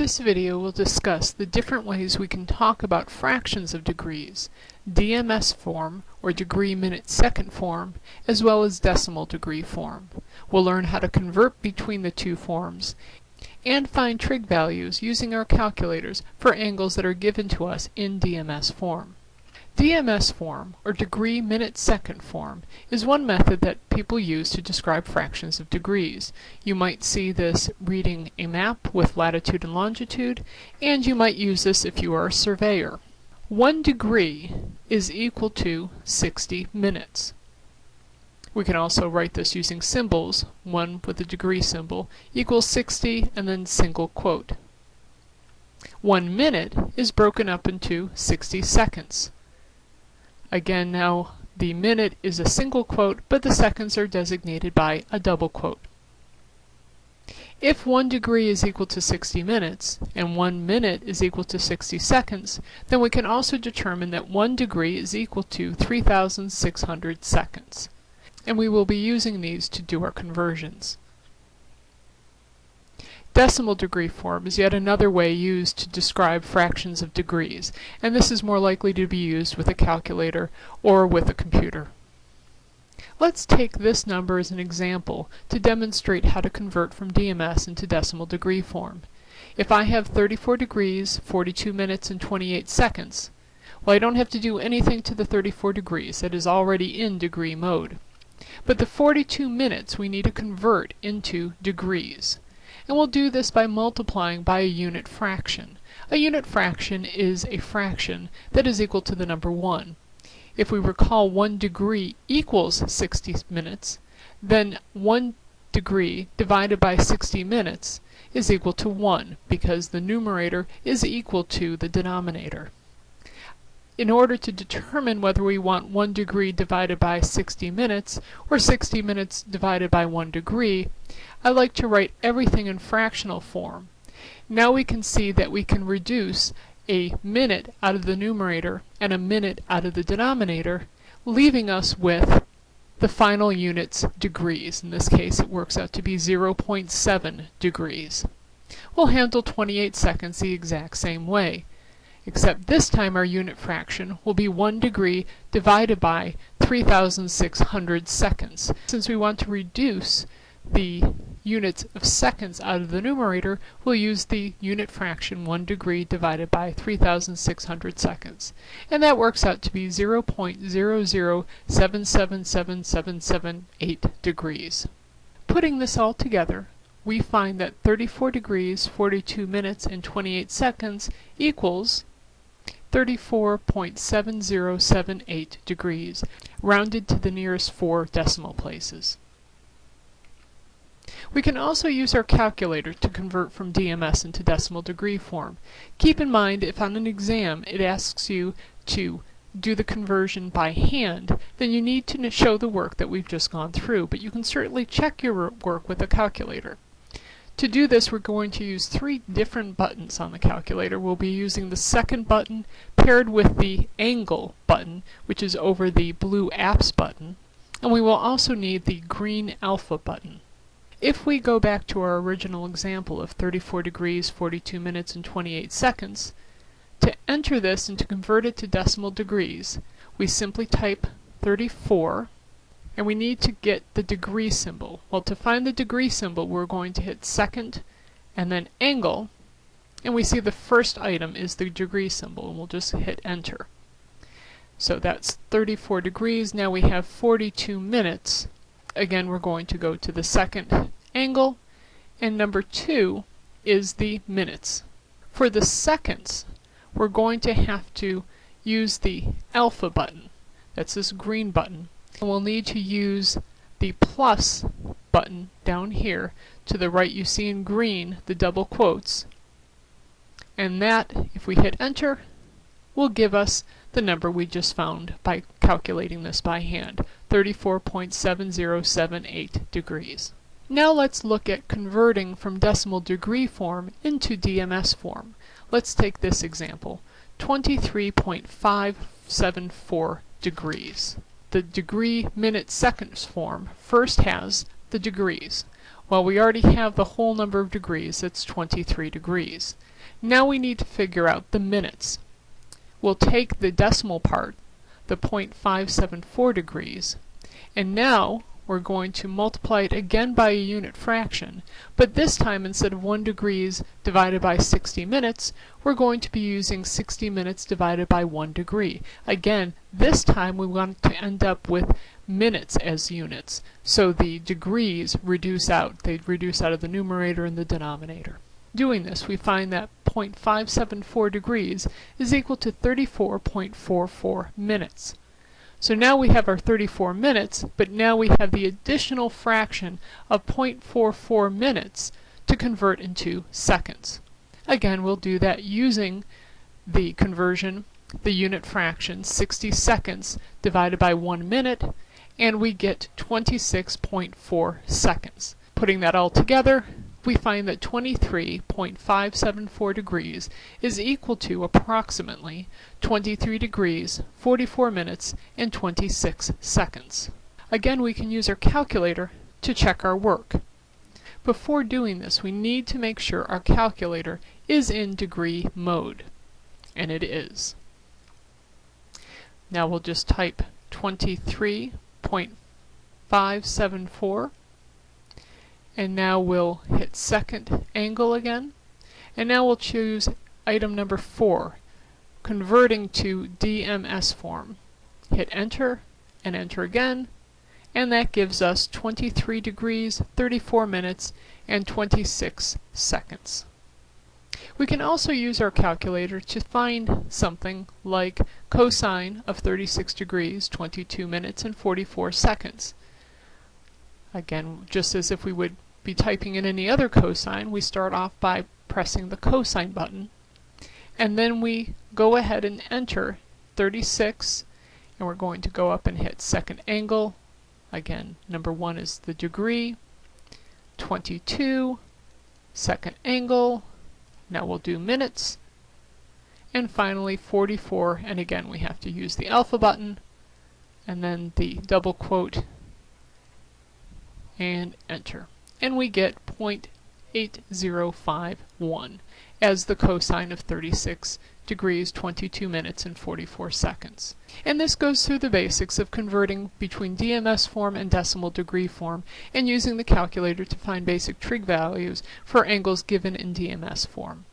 This video will discuss the different ways we can talk about fractions of degrees, DMS form or degree minute second form, as well as decimal degree form. We'll learn how to convert between the two forms and find trig values using our calculators for angles that are given to us in DMS form. DMS form, or degree minute second form, is one method that people use to describe fractions of degrees. You might see this reading a map with latitude and longitude, and you might use this if you are a surveyor. 1 degree is equal to 60 minutes. We can also write this using symbols, 1 with a degree symbol, equals 60, and then single quote. 1 minute is broken up into 60 seconds. Again, now the minute is a single quote, but the seconds are designated by a double quote. If 1 degree is equal to 60 minutes, and 1 minute is equal to 60 seconds, then we can also determine that 1 degree is equal to 3,600 seconds. And we will be using these to do our conversions. Decimal degree form is yet another way used to describe fractions of degrees, and this is more likely to be used with a calculator or with a computer. Let's take this number as an example to demonstrate how to convert from DMS into decimal degree form. If I have 34 degrees, 42 minutes, and 28 seconds, well, I don't have to do anything to the 34 degrees. That is already in degree mode. But the 42 minutes we need to convert into degrees. And we'll do this by multiplying by a unit fraction. A unit fraction is a fraction that is equal to the number 1. If we recall 1 degree equals 60 minutes, then 1 degree divided by 60 minutes is equal to 1, because the numerator is equal to the denominator. In order to determine whether we want 1 degree divided by 60 minutes or 60 minutes divided by 1 degree, I like to write everything in fractional form. Now we can see that we can reduce a minute out of the numerator and a minute out of the denominator, leaving us with the final unit's degrees. In this case, it works out to be 0.7 degrees. We'll handle 28 seconds the exact same way, except this time our unit fraction will be 1 degree divided by 3,600 seconds. Since we want to reduce the units of seconds out of the numerator, we'll use the unit fraction 1 degree divided by 3,600 seconds. And that works out to be 0.0077778 degrees. Putting this all together, we find that 34 degrees, 42 minutes, and 28 seconds equals 34.7078 degrees, rounded to the nearest 4 decimal places. We can also use our calculator to convert from DMS into decimal degree form. Keep in mind, if on an exam it asks you to do the conversion by hand, then you need to show the work that we've just gone through, but you can certainly check your work with a calculator. To do this, we're going to use 3 different buttons on the calculator. We'll be using the second button paired with the angle button, which is over the blue apps button, and we will also need the green alpha button. If we go back to our original example of 34 degrees, 42 minutes, and 28 seconds, to enter this and to convert it to decimal degrees, we simply type 34, and we need to get the degree symbol. Well, to find the degree symbol, we're going to hit second and then angle, and we see the first item is the degree symbol, and we'll just hit enter. So that's 34 degrees. Now we have 42 minutes. Again, we're going to go to the second angle, and number 2 is the minutes. For the seconds, we're going to have to use the alpha button. That's this green button. And we'll need to use the plus button down here. To the right, you see in green the double quotes. And that, if we hit enter, will give us the number we just found by calculating this by hand, 34.7078 degrees. Now let's look at converting from decimal degree form into DMS form. Let's take this example, 23.574 degrees. The degree minute seconds form first has the degrees. Well, we already have the whole number of degrees, that's 23 degrees. Now we need to figure out the minutes. We'll take the decimal part, the 0.574 degrees, and now we're going to multiply it again by a unit fraction, but this time instead of 1 degrees divided by 60 minutes, we're going to be using 60 minutes divided by 1 degree. Again, this time we want to end up with minutes as units, so the degrees reduce out. They reduce out of the numerator and the denominator. Doing this, we find that 0.574 degrees is equal to 34.44 minutes. So now we have our 34 minutes, but now we have the additional fraction of 0.44 minutes to convert into seconds. Again, we'll do that using the conversion, the unit fraction, 60 seconds divided by 1 minute, and we get 26.4 seconds. Putting that all together, we find that 23.574 degrees is equal to approximately 23 degrees, 44 minutes, and 26 seconds. Again, we can use our calculator to check our work. Before doing this, we need to make sure our calculator is in degree mode, and it is. Now we'll just type 23.574. And now we'll hit second angle again, and now we'll choose item number 4, converting to DMS form. Hit enter and enter again, and that gives us 23 degrees, 34 minutes, and 26 seconds. We can also use our calculator to find something like cosine of 36 degrees, 22 minutes, and 44 seconds. Again, just as if we would be typing in any other cosine, we start off by pressing the cosine button, and then we go ahead and enter 36, and we're going to go up and hit second angle. Again, number 1 is the degree, 22, second angle, now we'll do minutes, and finally 44, and again we have to use the alpha button, and then the double quote, and enter. And we get 0.8051 as the cosine of 36 degrees, 22 minutes, and 44 seconds. And this goes through the basics of converting between DMS form and decimal degree form, and using the calculator to find basic trig values for angles given in DMS form.